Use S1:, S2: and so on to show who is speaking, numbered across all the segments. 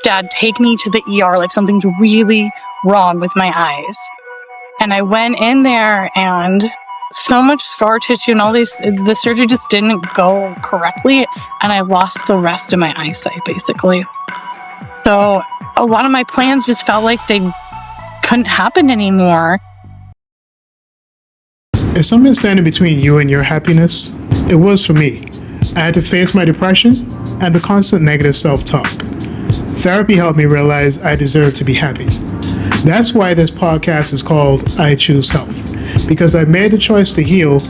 S1: Dad, take me to the ER, like something's really wrong with my eyes. And I went in there and so much scar tissue and all these, the surgery just didn't go correctly. And I lost the rest of my eyesight, basically. So a lot of my plans just felt like they couldn't happen anymore.
S2: Is something standing between you and your happiness? It was for me. I had to face my depression and the constant negative self-talk. Therapy helped me realize I deserve to be happy. That's why this podcast is called I Choose Health, because I made the choice to heal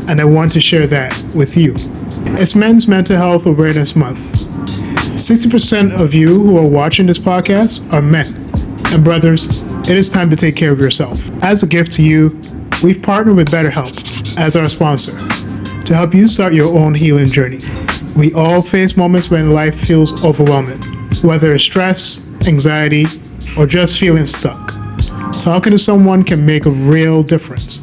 S2: and I want to share that with you. It's Men's Mental Health Awareness Month. 60% of you who are watching this podcast are men. And brothers, it is time to take care of yourself. As a gift to you, we've partnered with BetterHelp as our sponsor to help you start your own healing journey. We all face moments when life feels overwhelming, whether it's stress, anxiety, or just feeling stuck. Talking to someone can make a real difference.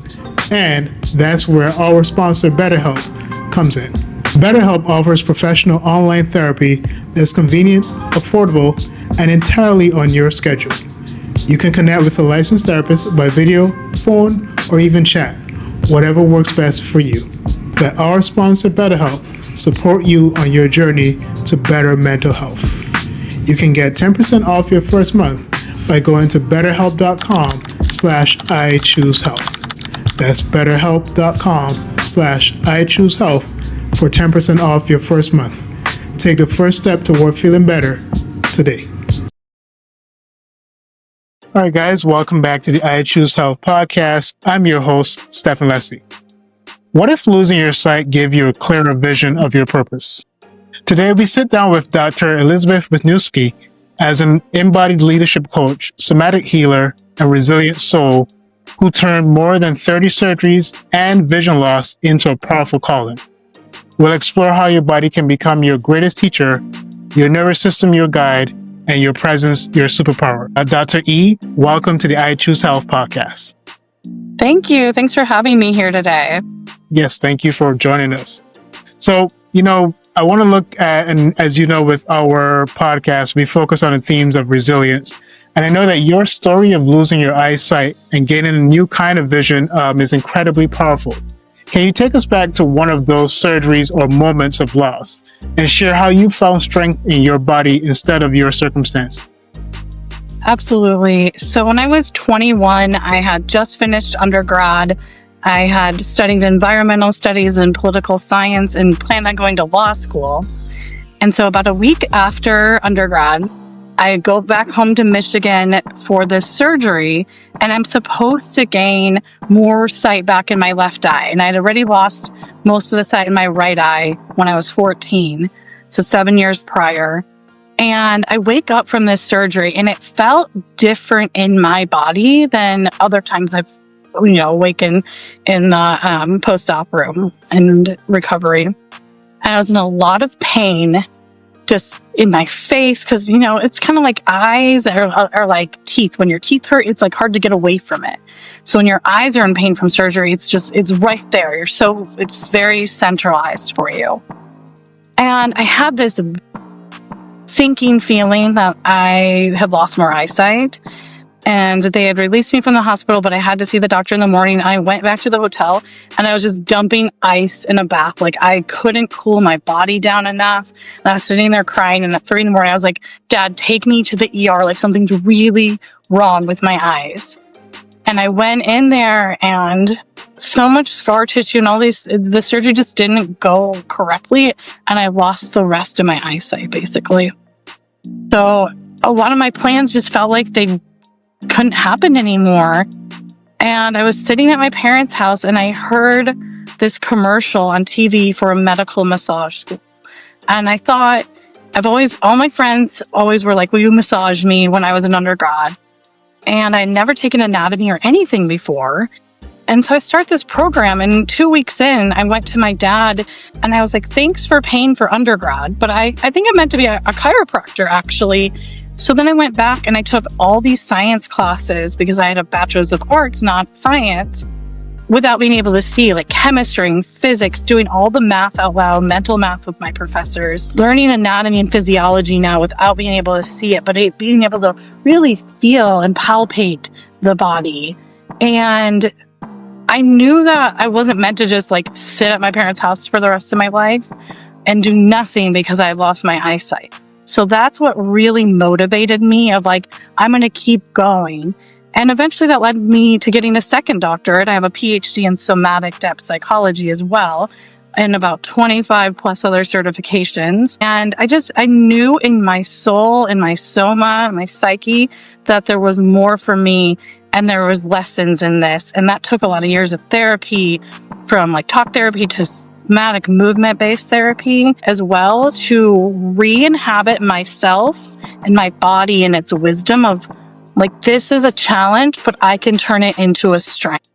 S2: And that's where our sponsor BetterHelp comes in. BetterHelp offers professional online therapy that's convenient, affordable, and entirely on your schedule. You can connect with a licensed therapist by video, phone, or even chat, whatever works best for you. Let our sponsor BetterHelp support you on your journey to better mental health. You can get 10% off your first month by going to betterhelp.com/iChooseHealth. That's betterhelp.com/iChooseHealth for 10% off your first month. Take the first step toward feeling better today. All right, guys, welcome back to the I Choose Health podcast. I'm your host, Stephen Leslie. What if losing your sight gave you a clearer vision of your purpose? Today, we sit down with Dr. Elizabeth Wisniewski as an embodied leadership coach, somatic healer, and resilient soul who turned more than 30 surgeries and vision loss into a powerful calling. We'll explore how your body can become your greatest teacher, your nervous system your guide, and your presence your superpower. Dr. E, welcome to the I Choose Health podcast.
S1: Thank you. Thanks for having me here today.
S2: Yes, thank you for joining us. So, I want to look at, and as you know, with our podcast, we focus on the themes of resilience. And I know that your story of losing your eyesight and gaining a new kind of vision is incredibly powerful. Can you take us back to one of those surgeries or moments of loss and share how you found strength in your body instead of your circumstance?
S1: Absolutely. So when I was 21, I had just finished undergrad. I had studied environmental studies and political science and planned on going to law school. And so about a week after undergrad, I go back home to Michigan for this surgery, and I'm supposed to gain more sight back in my left eye. And I had already lost most of the sight in my right eye when I was 14, so 7 years prior. And I wake up from this surgery, and it felt different in my body than other times I've awakened in the post-op room and recovery. And I was in a lot of pain just in my face because, it's kind of like eyes are like teeth. When your teeth hurt, it's like hard to get away from it. So when your eyes are in pain from surgery, it's right there. It's very centralized for you. And I had this sinking feeling that I had lost more eyesight. And they had released me from the hospital, but I had to see the doctor in the morning. I went back to the hotel and I was just dumping ice in a bath. Like I couldn't cool my body down enough. And I was sitting there crying. And at 3 a.m, I was like, Dad, take me to the ER. Like something's really wrong with my eyes. And I went in there and so much scar tissue and all these, the surgery just didn't go correctly. And I lost the rest of my eyesight, basically. So a lot of my plans just felt like they couldn't happen anymore. And I was sitting at my parents' house and I heard this commercial on TV for a medical massage school. And I thought, all my friends always were like, will you massage me when I was an undergrad? And I'd never taken anatomy or anything before. And so I start this program, and 2 weeks in, I went to my dad and I was like, thanks for paying for undergrad. But I think I meant to be a chiropractor, actually. So then I went back and I took all these science classes because I had a bachelor's of arts, not science, without being able to see, like chemistry and physics, doing all the math out loud, mental math with my professors, learning anatomy and physiology now without being able to see it, but being able to really feel and palpate the body. And I knew that I wasn't meant to just like sit at my parents' house for the rest of my life and do nothing because I lost my eyesight. So that's what really motivated me of like, I'm going to keep going. And eventually that led me to getting a second doctorate. I have a PhD in somatic depth psychology as well, and about 25 plus other certifications. And I knew in my soul, in my soma, my psyche, that there was more for me and there was lessons in this. And that took a lot of years of therapy, from like talk therapy to somatic movement-based therapy as well, to re-inhabit myself and my body and its wisdom of like, this is a challenge, but I can turn it into a strength.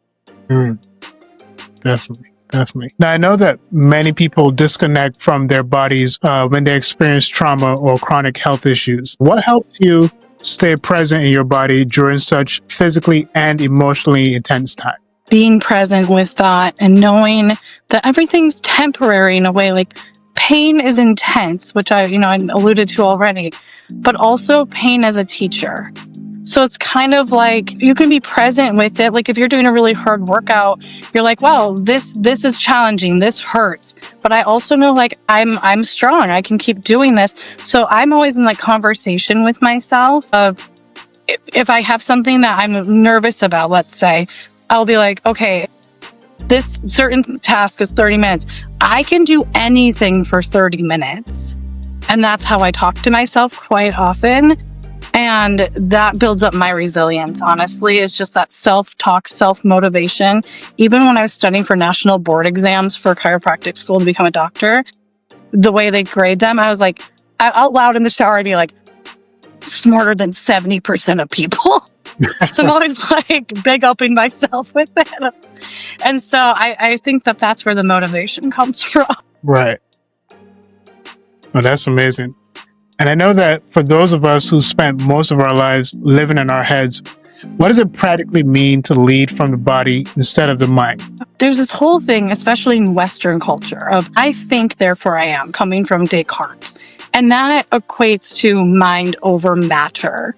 S2: Definitely. Now, I know that many people disconnect from their bodies when they experience trauma or chronic health issues. What helps you stay present in your body during such physically and emotionally intense time?
S1: Being present with that and knowing that everything's temporary in a way. Like, pain is intense, which I alluded to already, but also pain as a teacher. So it's kind of like you can be present with it. Like if you're doing a really hard workout, you're like, wow, this is challenging. This hurts. But I also know like I'm strong. I can keep doing this. So I'm always in like conversation with myself of if I have something that I'm nervous about, let's say, I'll be like, okay, this certain task is 30 minutes. I can do anything for 30 minutes. And that's how I talk to myself quite often. And that builds up my resilience, honestly. It's just that self-talk, self-motivation. Even when I was studying for national board exams for chiropractic school to become a doctor, the way they grade them, I was like, out loud in the shower, I'd be like, smarter than 70% of people. So I'm always like big upping myself with it. And so I think that that's where the motivation comes from.
S2: Right. Oh, that's amazing. And I know that for those of us who spent most of our lives living in our heads, what does it practically mean to lead from the body instead of the mind?
S1: There's this whole thing, especially in Western culture, of I think, therefore I am, coming from Descartes. And that equates to mind over matter.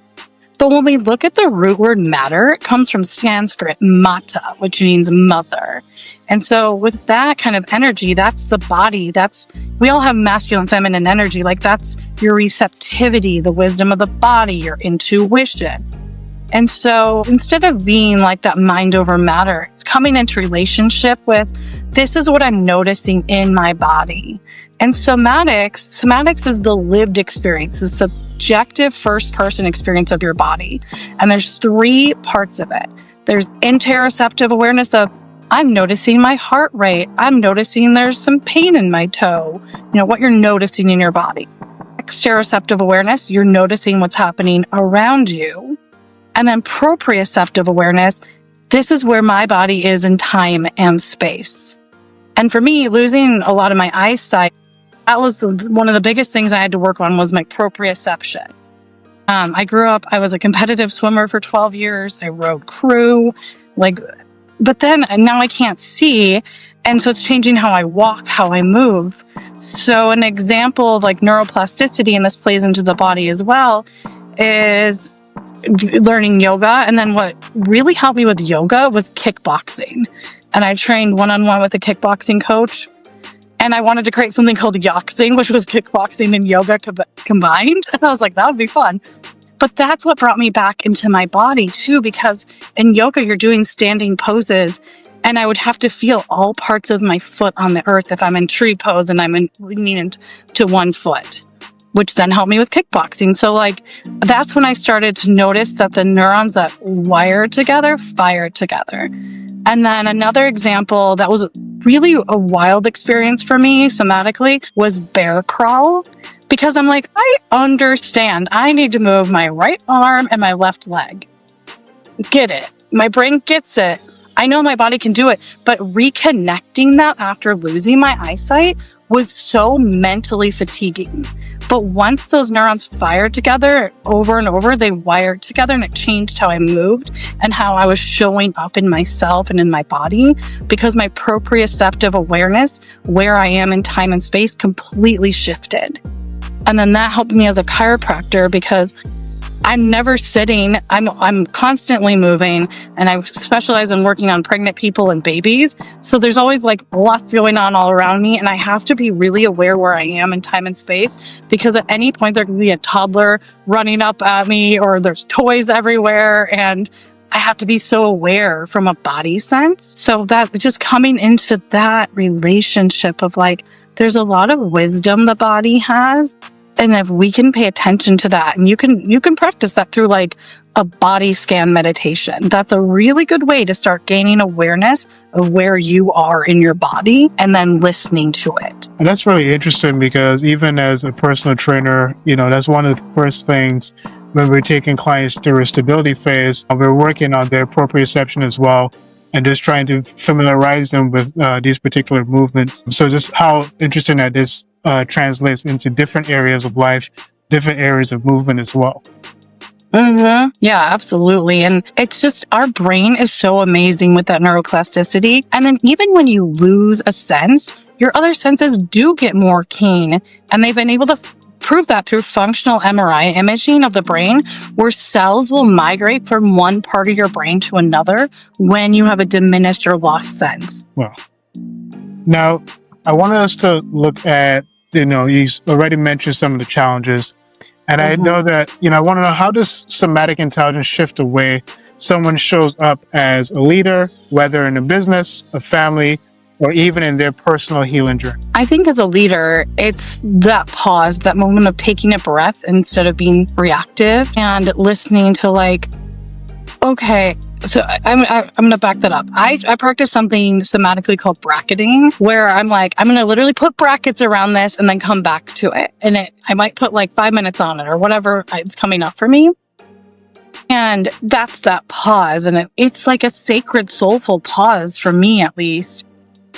S1: But when we look at the root word matter, it comes from Sanskrit, mata, which means mother. And so with that kind of energy, that's the body. We all have masculine, feminine energy. Like that's your receptivity, the wisdom of the body, your intuition. And so instead of being like that mind over matter, it's coming into relationship with, this is what I'm noticing in my body. And somatics is the lived experience, the subjective first-person experience of your body. And there's 3 parts of it. There's interoceptive awareness of, I'm noticing my heart rate. I'm noticing there's some pain in my toe. What you're noticing in your body. Exteroceptive awareness, you're noticing what's happening around you. And then proprioceptive awareness, this is where my body is in time and space. And for me, losing a lot of my eyesight, that was one of the biggest things I had to work on, was my proprioception. I was a competitive swimmer for 12 years. I rode crew, but then now I can't see. And so it's changing how I walk, how I move. So an example of like neuroplasticity, and this plays into the body as well, is learning yoga. And then what really helped me with yoga was kickboxing. And I trained one-on-one with a kickboxing coach. And I wanted to create something called yoxing, which was kickboxing and yoga combined. And I was like, that would be fun. But that's what brought me back into my body too, because in yoga, you're doing standing poses. And I would have to feel all parts of my foot on the earth if I'm in tree pose and I'm leaning into one foot, which then helped me with kickboxing. So that's when I started to notice that the neurons that wire together, fire together. And then another example that was really a wild experience for me somatically was bear crawl. Because I'm like, I understand. I need to move my right arm and my left leg. Get it. My brain gets it. I know my body can do it. But reconnecting that after losing my eyesight was so mentally fatiguing. But once those neurons fired together over and over, they wired together, and it changed how I moved and how I was showing up in myself and in my body, because my proprioceptive awareness, where I am in time and space, completely shifted. And then that helped me as a chiropractor, because I'm never sitting. I'm constantly moving, and I specialize in working on pregnant people and babies. So there's always like lots going on all around me, and I have to be really aware where I am in time and space, because at any point there can be a toddler running up at me, or there's toys everywhere, and I have to be so aware from a body sense. So that just coming into that relationship of like, there's a lot of wisdom the body has. And if we can pay attention to that, and you can practice that through like a body scan meditation. That's a really good way to start gaining awareness of where you are in your body, and then listening to it.
S2: And that's really interesting, because even as a personal trainer, that's one of the first things when we're taking clients through a stability phase. We're working on their proprioception as well, and just trying to familiarize them with these particular movements. So just how interesting that this translates into different areas of life, different areas of movement as well.
S1: Mm-hmm. Yeah, absolutely. And it's just, our brain is so amazing with that neuroplasticity. And then even when you lose a sense, your other senses do get more keen. And they've been able to prove that through functional MRI imaging of the brain, where cells will migrate from one part of your brain to another when you have a diminished or lost sense.
S2: Well, now I wanted us to look at, you already mentioned some of the challenges. And I know that, I want to know, how does somatic intelligence shift the way someone shows up as a leader, whether in a business, a family, or even in their personal healing journey?
S1: I think as a leader, it's that pause, that moment of taking a breath instead of being reactive, and listening to like, okay, so I'm going to back that up. I practice something somatically called bracketing, where I'm like, I'm going to literally put brackets around this and then come back to it. And I might put like 5 minutes on it or whatever it's coming up for me. And that's that pause. And it's like a sacred, soulful pause for me, at least.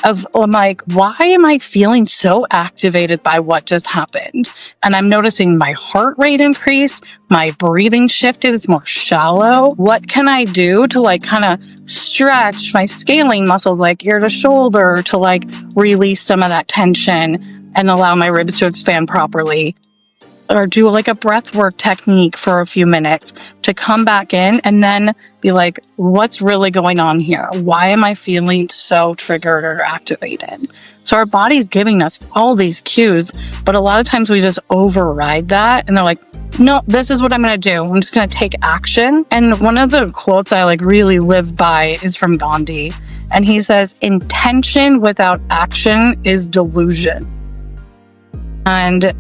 S1: I'm like, why am I feeling so activated by what just happened? And I'm noticing my heart rate increased, my breathing shifted, it's more shallow. What can I do to like kind of stretch my scaling muscles, like ear to shoulder, to like release some of that tension and allow my ribs to expand properly? Or do like a breath work technique for a few minutes to come back in, and then be like, what's really going on here? Why am I feeling so triggered or activated? So our body's giving us all these cues, but a lot of times we just override that, and they're like, no, this is what I'm going to do. I'm just going to take action. And one of the quotes I like really live by is from Gandhi. And he says, intention without action is delusion. And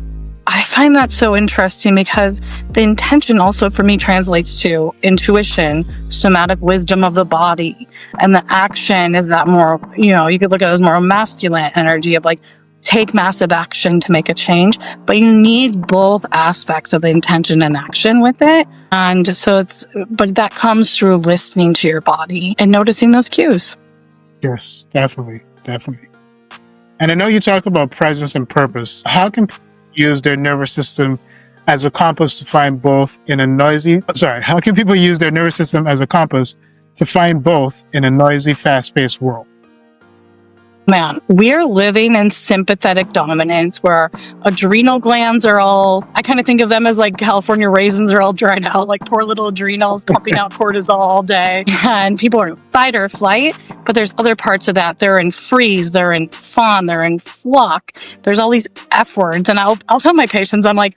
S1: I find that so interesting, because the intention also for me translates to intuition, somatic wisdom of the body. And the action is that more, you could look at it as more masculine energy of like, take massive action to make a change. But you need both aspects of the intention and action with it. And so but that comes through listening to your body and noticing those cues.
S2: Yes, definitely. And I know you talk about presence and purpose. How can use their nervous system as a compass to find both in a noisy... How can people use their nervous system as a compass to find both in a noisy, fast-paced world?
S1: Man, we're living in sympathetic dominance, where our adrenal glands are all... I kind of think of them as like California raisins are all dried out, like poor little adrenals pumping out cortisol all day. And people are in fight or flight, but there's other parts of that. They're in freeze, they're in fawn, they're in flock. There's all these F words. And I'll tell my patients, I'm like,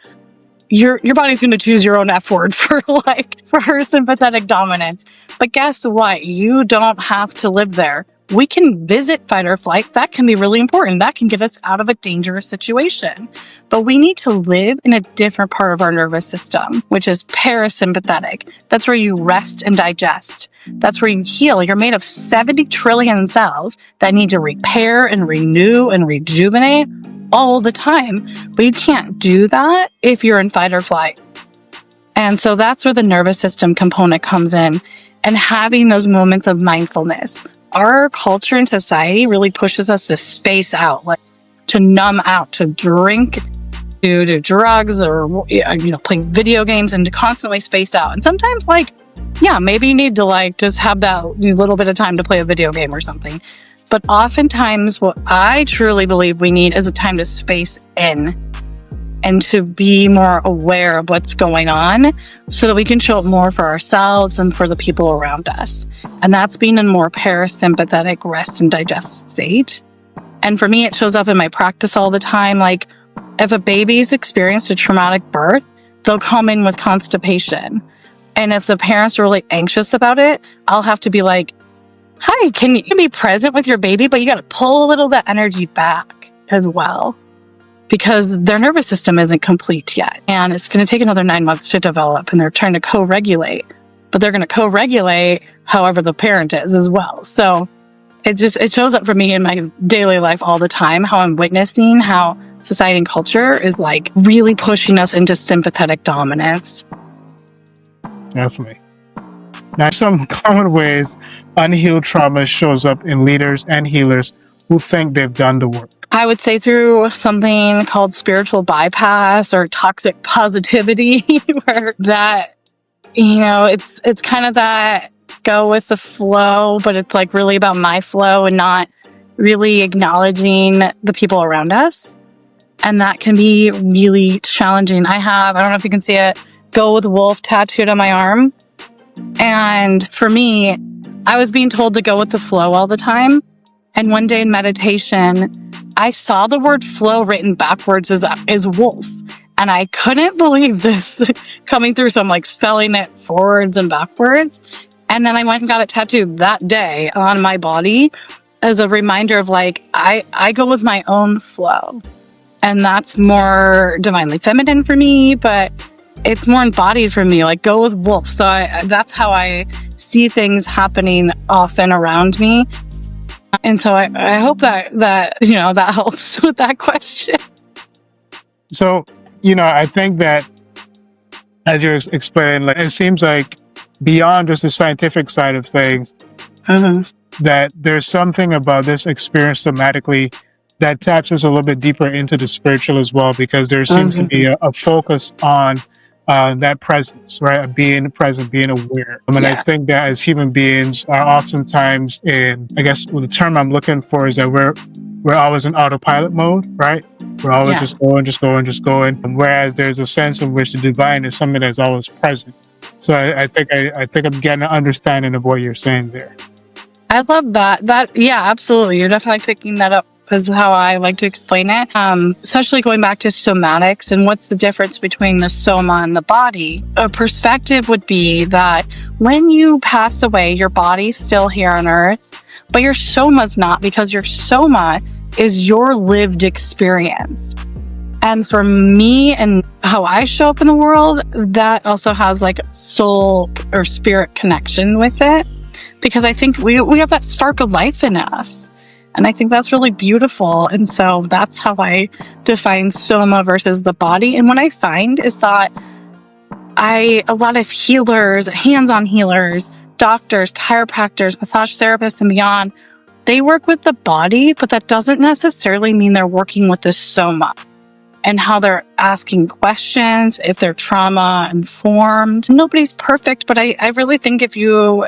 S1: your body's going to choose your own F word for sympathetic dominance. But guess what? You don't have to live there. We can visit fight or flight. That can be really important. That can get us out of a dangerous situation. But we need to live in a different part of our nervous system, which is parasympathetic. That's where you rest and digest. That's where you heal. You're made of 70 trillion cells that need to repair and renew and rejuvenate all the time. But you can't do that if you're in fight or flight. And so that's where the nervous system component comes in, and having those moments of mindfulness. Our culture and society really pushes us to space out, like to numb out, to drink do drugs or, play video games and to constantly space out. And sometimes maybe you need to just have that little bit of time to play a video game or something. But oftentimes what I truly believe we need is a time to space in and to be more aware of what's going on so that we can show up more for ourselves and for the people around us. And that's being in more parasympathetic rest and digest state. And for me, it shows up in my practice all the time. Like if a baby's experienced a traumatic birth, they'll come in with constipation. And if the parents are really anxious about it, I'll have to be like, hi, can you be present with your baby? But you got to pull a little of that energy back as well, because their nervous system isn't complete yet. And it's going to take another 9 months to develop, and they're trying to co-regulate. But they're going to co-regulate however the parent is as well. So it shows up for me in my daily life all the time, how I'm witnessing how society and culture is really pushing us into sympathetic dominance.
S2: Definitely. Now, some common ways unhealed trauma shows up in leaders and healers who think they've done the work.
S1: I would say through something called spiritual bypass or toxic positivity, where that, it's kind of that go with the flow, but it's really about my flow and not really acknowledging the people around us. And that can be really challenging. I don't know if you can see it, Go with Wolf tattooed on my arm. And for me, I was being told to go with the flow all the time. And one day in meditation, I saw the word flow written backwards as wolf. And I couldn't believe this coming through. So I'm spelling it forwards and backwards. And then I went and got it tattooed that day on my body as a reminder of I go with my own flow. And that's more divinely feminine for me, but it's more embodied for me, go with wolf. So that's how I see things happening often around me. And so I hope that helps with that question.
S2: So, I think that as you're explaining, it seems like beyond just the scientific side of things, that there's something about this experience somatically that taps us a little bit deeper into the spiritual as well, because there seems to be a focus on that presence, right? Being present, being aware. I think that as human beings are oftentimes the term I'm looking for is that we're always in autopilot mode, right? We're always just going. Whereas there's a sense in which the divine is something that's always present. So I think I'm getting an understanding of what you're saying there.
S1: I love that. Yeah, absolutely. You're definitely picking that up is how I like to explain it. Especially going back to somatics and what's the difference between the soma and the body. A perspective would be that when you pass away, your body's still here on earth, but your soma's not, because your soma is your lived experience. And for me and how I show up in the world, that also has soul or spirit connection with it, because I think we have that spark of life in us. And I think that's really beautiful. And so that's how I define soma versus the body. And what I find is that a lot of healers, hands-on healers, doctors, chiropractors, massage therapists, and beyond, they work with the body, but that doesn't necessarily mean they're working with the soma and how they're asking questions, if they're trauma informed. Nobody's perfect, but I really think if you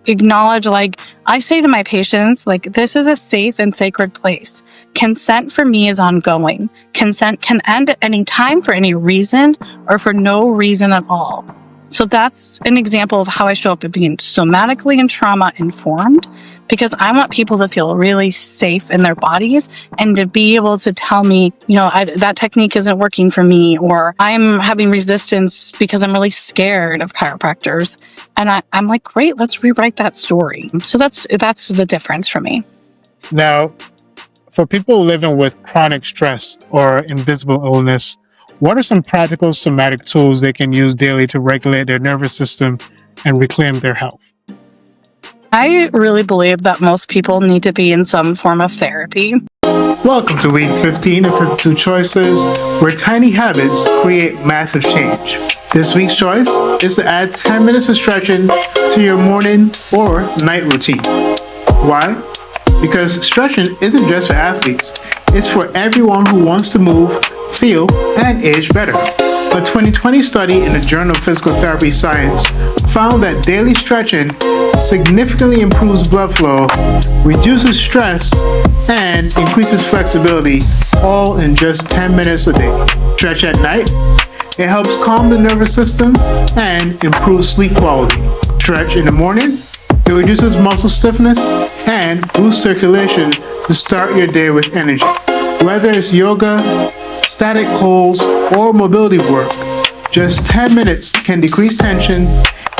S1: acknowledge, I say to my patients, this is a safe and sacred place. Consent for me is ongoing. Consent can end at any time for any reason or for no reason at all. So that's an example of how I show up at being somatically and trauma informed, because I want people to feel really safe in their bodies and to be able to tell me, that technique isn't working for me, or I'm having resistance because I'm really scared of chiropractors. And I'm like, great, let's rewrite that story. So that's the difference for me.
S2: Now, for people living with chronic stress or invisible illness, what are some practical somatic tools they can use daily to regulate their nervous system and reclaim their health?
S1: I really believe that most people need to be in some form of therapy.
S2: Welcome to week 15 of 52 Choices, where tiny habits create massive change. This week's choice is to add 10 minutes of stretching to your morning or night routine. Why? Because stretching isn't just for athletes. It's for everyone who wants to move, feel, and age better. A 2020 study in the Journal of Physical Therapy Science found that daily stretching significantly improves blood flow, reduces stress, and increases flexibility, all in just 10 minutes a day. Stretch at night. It helps calm the nervous system and improves sleep quality. Stretch in the morning. It reduces muscle stiffness and boosts circulation to start your day with energy. Whether it's yoga, static holds, or mobility work, just 10 minutes can decrease tension,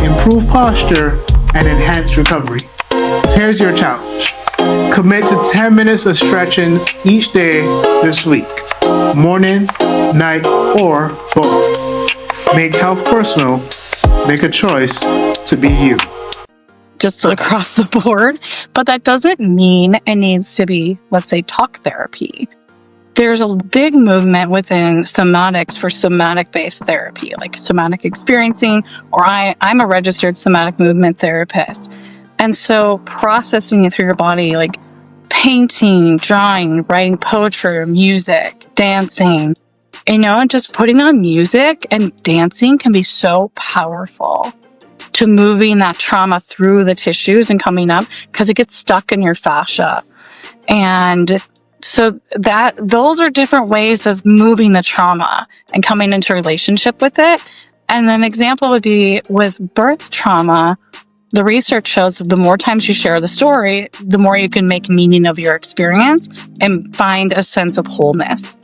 S2: improve posture, and enhance recovery. Here's your challenge. Commit to 10 minutes of stretching each day this week. Morning, night, or both. Make health personal. Make a choice to be you.
S1: Just across the board, but that doesn't mean it needs to be, let's say, talk therapy. There's a big movement within somatics for somatic-based therapy, like somatic experiencing, or I'm a registered somatic movement therapist. And so processing it through your body, like painting, drawing, writing poetry, music, dancing, just putting on music and dancing can be so powerful to moving that trauma through the tissues and coming up, because it gets stuck in your fascia. And so those are different ways of moving the trauma and coming into relationship with it. And an example would be with birth trauma. The research shows that the more times you share the story, the more you can make meaning of your experience and find a sense of wholeness.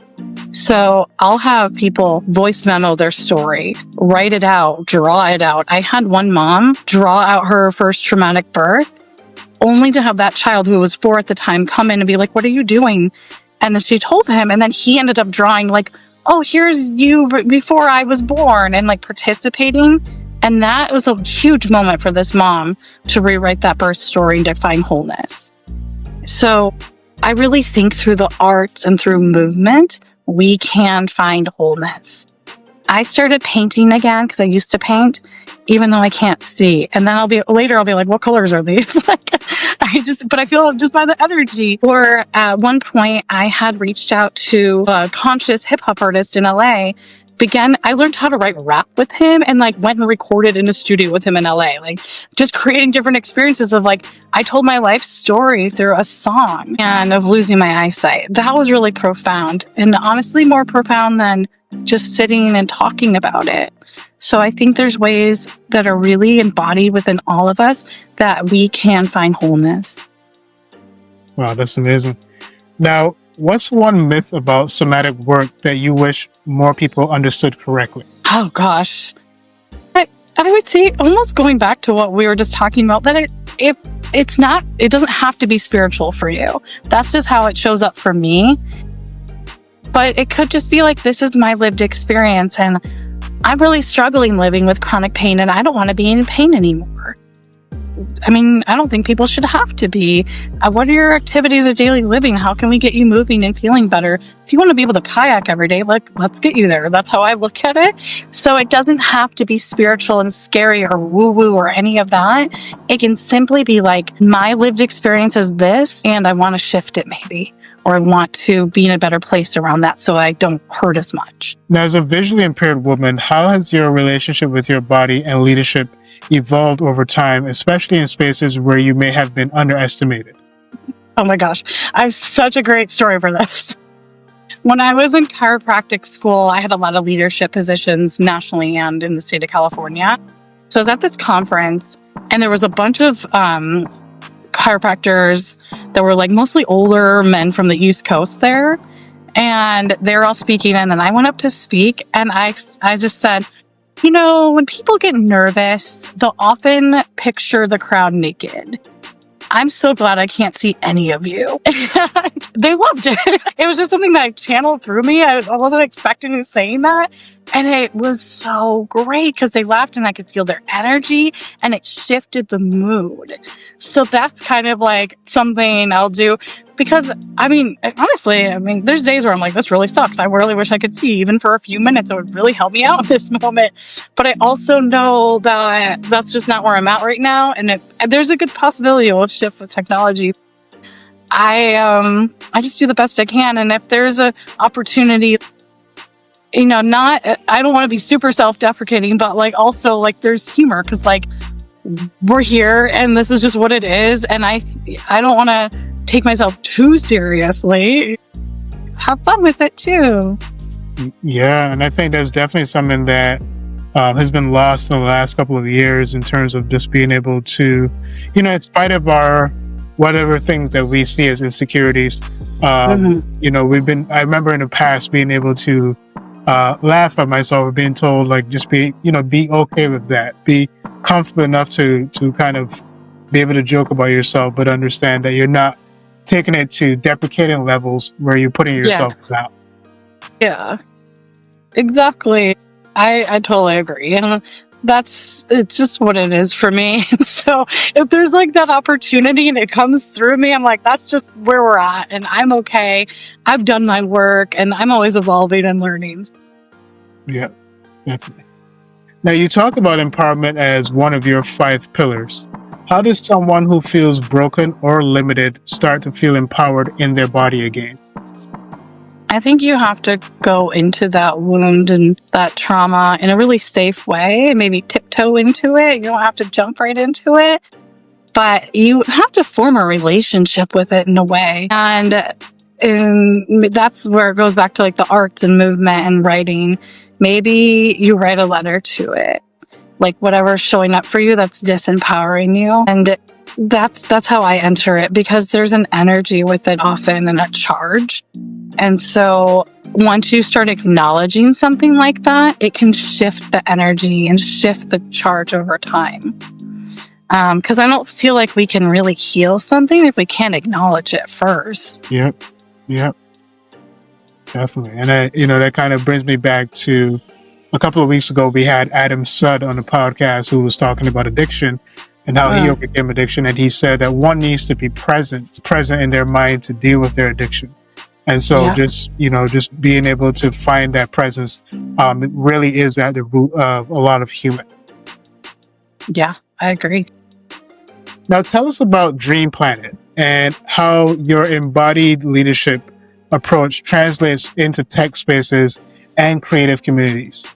S1: So I'll have people voice memo their story, write it out, draw it out. I had one mom draw out her first traumatic birth, only to have that child who was 4 at the time come in and be like, "What are you doing?" And then she told him, and then he ended up drawing like, "Oh, here's you before I was born," and like participating. And that was a huge moment for this mom to rewrite that birth story and to find wholeness. So I really think through the arts and through movement, we can find wholeness. I started painting again because I used to paint, even though I can't see. And then I'll be like, "What colors are these?" But I feel just by the energy. Or at one point I had reached out to a conscious hip hop artist in LA. I learned how to write rap with him and like went and recorded in a studio with him in LA, like just creating different experiences of like, I told my life story through a song and of losing my eyesight. That was really profound, and honestly more profound than just sitting and talking about it. So I think there's ways that are really embodied within all of us that we can find wholeness.
S2: Wow, that's amazing. Now, what's one myth about somatic work that you wish more people understood correctly?
S1: Oh gosh. I would say, almost going back to what we were just talking about, that it doesn't have to be spiritual for you. That's just how it shows up for me. But it could just be like, this is my lived experience, and I'm really struggling living with chronic pain, and I don't want to be in pain anymore. I mean, I don't think people should have to be. What are your activities of daily living? How can we get you moving and feeling better? If you want to be able to kayak every day, let's get you there. That's how I look at it. So it doesn't have to be spiritual and scary or woo-woo or any of that. It can simply be like, my lived experience is this, and I want to shift it maybe, or I want to be in a better place around that so I don't hurt as much.
S2: Now, as a visually impaired woman, how has your relationship with your body and leadership evolved over time, especially in spaces where you may have been underestimated?
S1: Oh my gosh, I have such a great story for this. When I was in chiropractic school, I had a lot of leadership positions nationally and in the state of California. So I was at this conference, and there was a bunch of chiropractors that were like mostly older men from the East Coast there. And they were all speaking, and then I went up to speak, and I just said, when people get nervous, they'll often picture the crowd naked. I'm so glad I can't see any of you. They loved it. It was just something that channeled through me. I wasn't expecting you saying that. And it was so great because they laughed and I could feel their energy and it shifted the mood. So that's kind of like something I'll do because, honestly, there's days where I'm like, this really sucks. I really wish I could see even for a few minutes. It would really help me out in this moment. But I also know that that's just not where I'm at right now. And there's a good possibility it will shift with technology. I just do the best I can. And if there's an opportunity not, I don't want to be super self-deprecating, but like also like there's humor because like we're here and this is just what it is. And I don't want to take myself too seriously. Have fun with it too.
S2: Yeah, and I think that's definitely something that has been lost in the last couple of years in terms of just being able to, in spite of our whatever things that we see as insecurities, I remember in the past being able to laugh at myself or being told like just be okay with that, be comfortable enough to kind of be able to joke about yourself, but understand that you're not taking it to deprecating levels where you're putting yourself down.
S1: Yeah, exactly. I totally agree. And it's just what it is for me. So if there's like that opportunity and it comes through me, I'm like, that's just where we're at and I'm okay. I've done my work and I'm always evolving and learning.
S2: Yeah, definitely. Now you talk about empowerment as one of your 5 pillars. How does someone who feels broken or limited start to feel empowered in their body again?
S1: I think you have to go into that wound and that trauma in a really safe way and maybe tiptoe into it. You don't have to jump right into it, but you have to form a relationship with it in a way. And that's where it goes back to like the arts and movement and writing. Maybe you write a letter to it, like whatever's showing up for you that's disempowering you. And that's how I enter it, because there's an energy with it often and a charge. And so once you start acknowledging something like that, it can shift the energy and shift the charge over time. Because I don't feel like we can really heal something if we can't acknowledge it first.
S2: Yep. Definitely. And that kind of brings me back to a couple of weeks ago, we had Adam Sudd on the podcast who was talking about addiction and how he overcame addiction. And he said that one needs to be present in their mind to deal with their addiction. And so just being able to find that presence, it really is at the root of a lot of healing.
S1: Yeah, I agree.
S2: Now tell us about Dream Planet and how your embodied leadership approach translates into tech spaces and creative communities.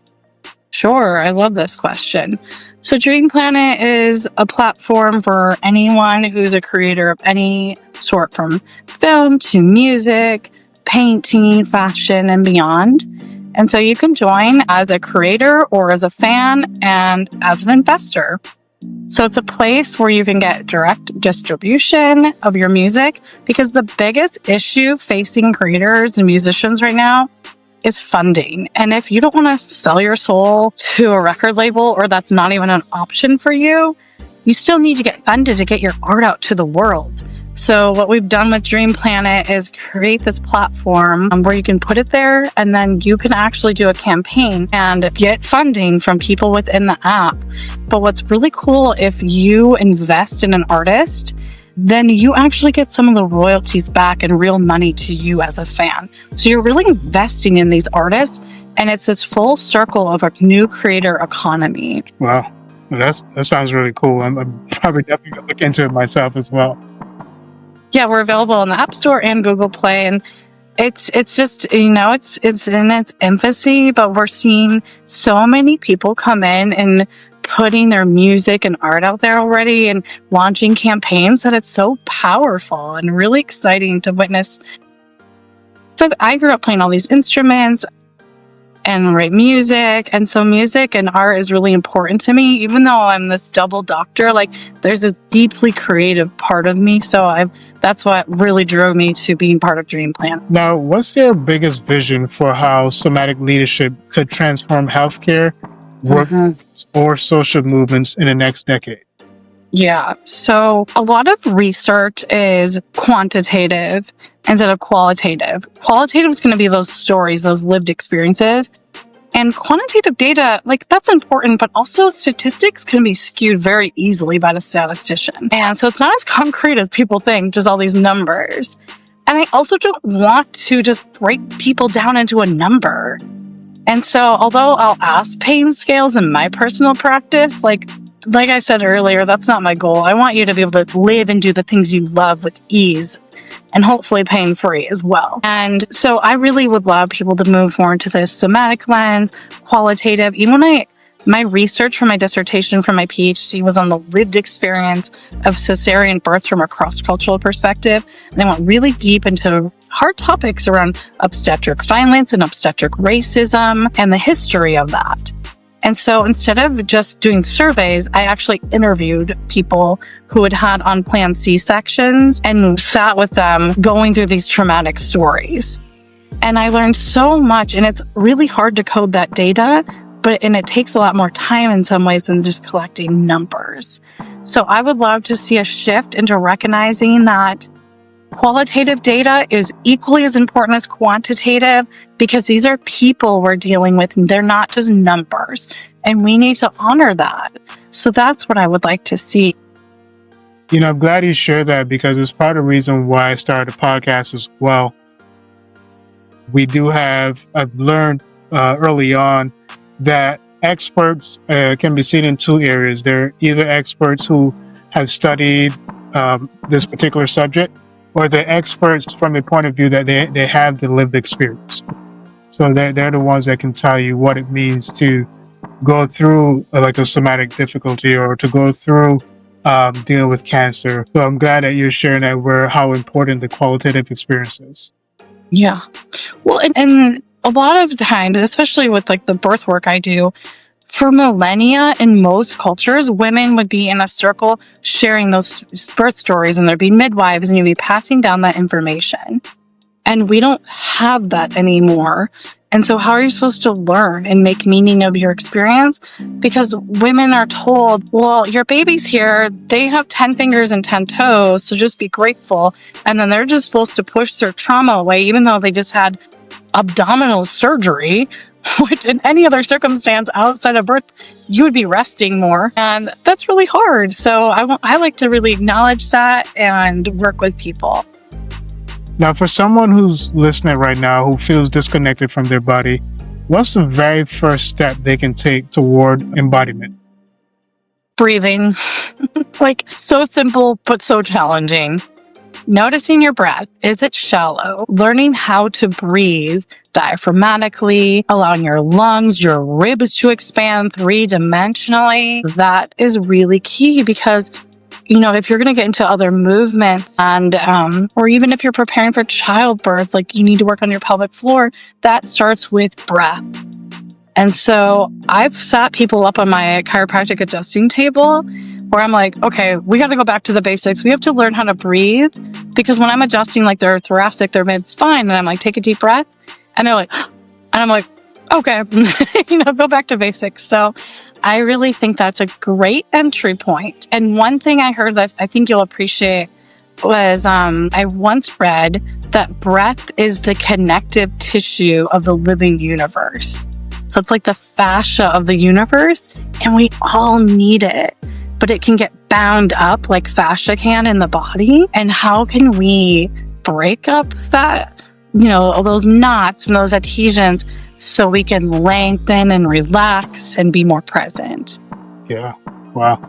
S1: Sure, I love this question. So Dream Planet is a platform for anyone who's a creator of any sort, from film to music, painting, fashion, and beyond. And so you can join as a creator or as a fan and as an investor. So it's a place where you can get direct distribution of your music, because the biggest issue facing creators and musicians right now is funding. And if you don't want to sell your soul to a record label, or that's not even an option for you, you still need to get funded to get your art out to the world. So what we've done with Dream Planet is create this platform where you can put it there, and then you can actually do a campaign and get funding from people within the app. But what's really cool, if you invest in an artist, then you actually get some of the royalties back and real money to you as a fan. So you're really investing in these artists, and it's this full circle of a new creator economy.
S2: Wow, that sounds really cool. I'm probably definitely going to look into it myself as well.
S1: Yeah, we're available in the App Store and Google Play, and it's just, it's in its infancy, but we're seeing so many people come in and putting their music and art out there already and launching campaigns that it's so powerful and really exciting to witness. So I grew up playing all these instruments and write music, and so music and art is really important to me. Even though I'm this double doctor, like there's this deeply creative part of me, so that's what really drove me to being part of Dream Planet.
S2: Now, what's your biggest vision for how somatic leadership could transform healthcare, work, or social movements in the next decade?
S1: Yeah, so a lot of research is quantitative instead of qualitative. Qualitative is going to be those stories, those lived experiences. And quantitative data, like that's important, but also statistics can be skewed very easily by the statistician. And so it's not as concrete as people think, just all these numbers. And I also don't want to just break people down into a number. And so although I'll ask pain scales in my personal practice, like I said earlier, that's not my goal. I want you to be able to live and do the things you love with ease. and hopefully pain-free as well. And so I really would love people to move more into this somatic lens, qualitative. Even when my research for my dissertation for my PhD was on the lived experience of cesarean birth from a cross-cultural perspective. And I went really deep into hard topics around obstetric violence and obstetric racism and the history of that. And so instead of just doing surveys, I actually interviewed people who had had unplanned C-sections and sat with them going through these traumatic stories. And I learned so much, and it's really hard to code that data, and it takes a lot more time in some ways than just collecting numbers. So I would love to see a shift into recognizing that qualitative data is equally as important as quantitative, because these are people we're dealing with, and they're not just numbers, and we need to honor that. So that's what I would like to see.
S2: I'm glad you shared that, because it's part of the reason why I started a podcast as well. I've learned early on that experts can be seen in two areas. They're either experts who have studied this particular subject, or they're experts from the point of view that they have the lived experience. So they're the ones that can tell you what it means to go through like a somatic difficulty, or to go through dealing with cancer. So I'm glad that you're sharing that, how important the qualitative experience is.
S1: Yeah. Well, and a lot of times, especially with like the birth work I do, for millennia in most cultures, women would be in a circle sharing those birth stories, and there'd be midwives, and you'd be passing down that information. And we don't have that anymore. And so how are you supposed to learn and make meaning of your experience? Because women are told, well, your baby's here, they have 10 fingers and 10 toes, so just be grateful. And then they're just supposed to push their trauma away, even though they just had abdominal surgery, which in any other circumstance outside of birth, you would be resting more. And that's really hard. So I like to really acknowledge that and work with people.
S2: Now, for someone who's listening right now who feels disconnected from their body, what's the very first step they can take toward embodiment?
S1: Breathing. Like, so simple, but so challenging. Noticing your breath. Is it shallow? Learning how to breathe diaphragmatically, allowing your lungs, your ribs to expand three-dimensionally. That is really key, because if you're going to get into other movements and, or even if you're preparing for childbirth, like you need to work on your pelvic floor, that starts with breath. And so I've sat people up on my chiropractic adjusting table where I'm like, okay, we got to go back to the basics. We have to learn how to breathe, because when I'm adjusting like their thoracic, their mid-spine, and I'm like, take a deep breath, and they're like, and I'm like, okay, go back to basics. So I really think that's a great entry point. And one thing I heard that I think you'll appreciate was I once read that breath is the connective tissue of the living universe. So it's like the fascia of the universe, and we all need it, but it can get bound up like fascia can in the body. And how can we break up that, all those knots and those adhesions, so we can lengthen and relax and be more present?
S2: Yeah. Wow.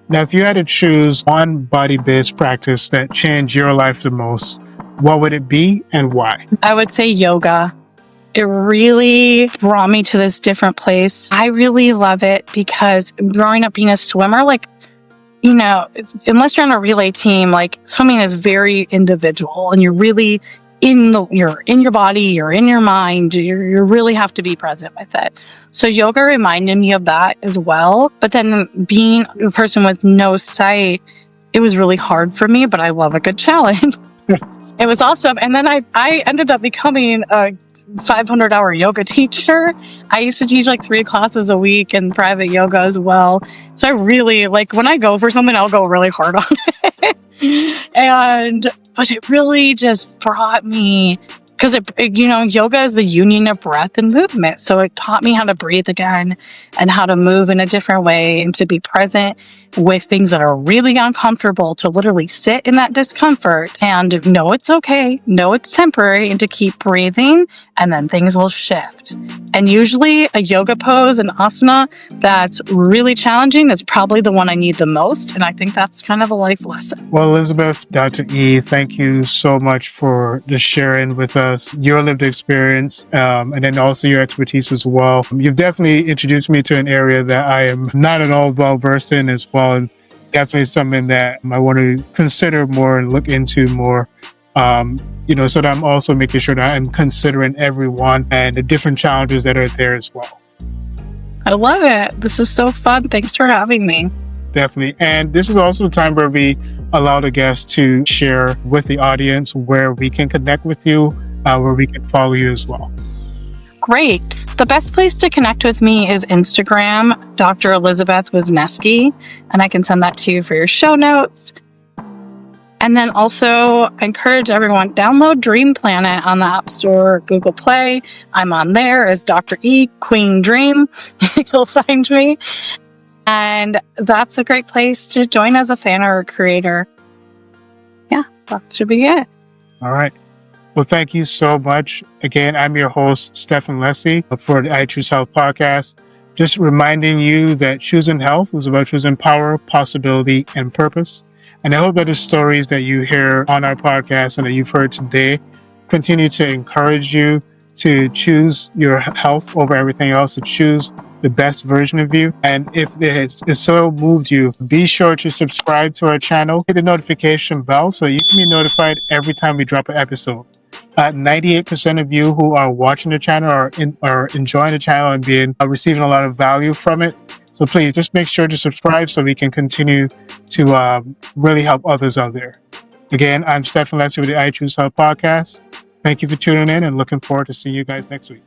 S2: Now, if you had to choose one body-based practice that changed your life the most, what would it be and why?
S1: I would say yoga. It really brought me to this different place. I really love it because growing up being a swimmer, unless you're on a relay team, like swimming is very individual, and you're really you're in your body, you're in your mind, you really have to be present with it. So yoga reminded me of that as well. But then being a person with no sight, it was really hard for me, but I love a good challenge. It was awesome. And then I ended up becoming a 500-hour yoga teacher. I used to teach like 3 classes a week in private yoga as well. So I really, when I go for something, I'll go really hard on it. But it really just brought me because yoga is the union of breath and movement. So it taught me how to breathe again and how to move in a different way and to be present with things that are really uncomfortable, to literally sit in that discomfort and know it's okay, know it's temporary, and to keep breathing, and then things will shift. And usually a yoga pose, an asana that's really challenging is probably the one I need the most. And I think that's kind of a life lesson.
S2: Well, Elizabeth, Dr. E, thank you so much for just sharing with us your lived experience and then also your expertise as well. You've definitely introduced me to an area that I am not at all well versed in as well, and definitely something that I want to consider more and look into more. So that I'm also making sure that I'm considering everyone and the different challenges that are there as well.
S1: I love it. This is so fun. Thanks for having me.
S2: Definitely. And this is also the time where we allow the guests to share with the audience where we can connect with you, where we can follow you as well.
S1: Great. The best place to connect with me is Instagram, Dr. Elizabeth Wisniewski, and I can send that to you for your show notes. And then also encourage everyone, download Dream Planet on the App Store, Google Play. I'm on there as Dr. E, Queen Dream. You'll find me. And that's a great place to join as a fan or a creator. Yeah, that should be it.
S2: All right. Well, thank you so much. Again, I'm your host, Stephen Leslie, for the I Choose Health podcast. Just reminding you that choosing health is about choosing power, possibility, and purpose. And I hope that the stories that you hear on our podcast and that you've heard today continue to encourage you to choose your health over everything else, to choose the best version of you. And if it so moved you, be sure to subscribe to our channel, hit the notification bell so you can be notified every time we drop an episode. 98% of you who are watching the channel are enjoying the channel and receiving a lot of value from it. So please just make sure to subscribe so we can continue to really help others out there. Again, I'm Stephen Leslie with the I Choose Health podcast. Thank you for tuning in and looking forward to seeing you guys next week.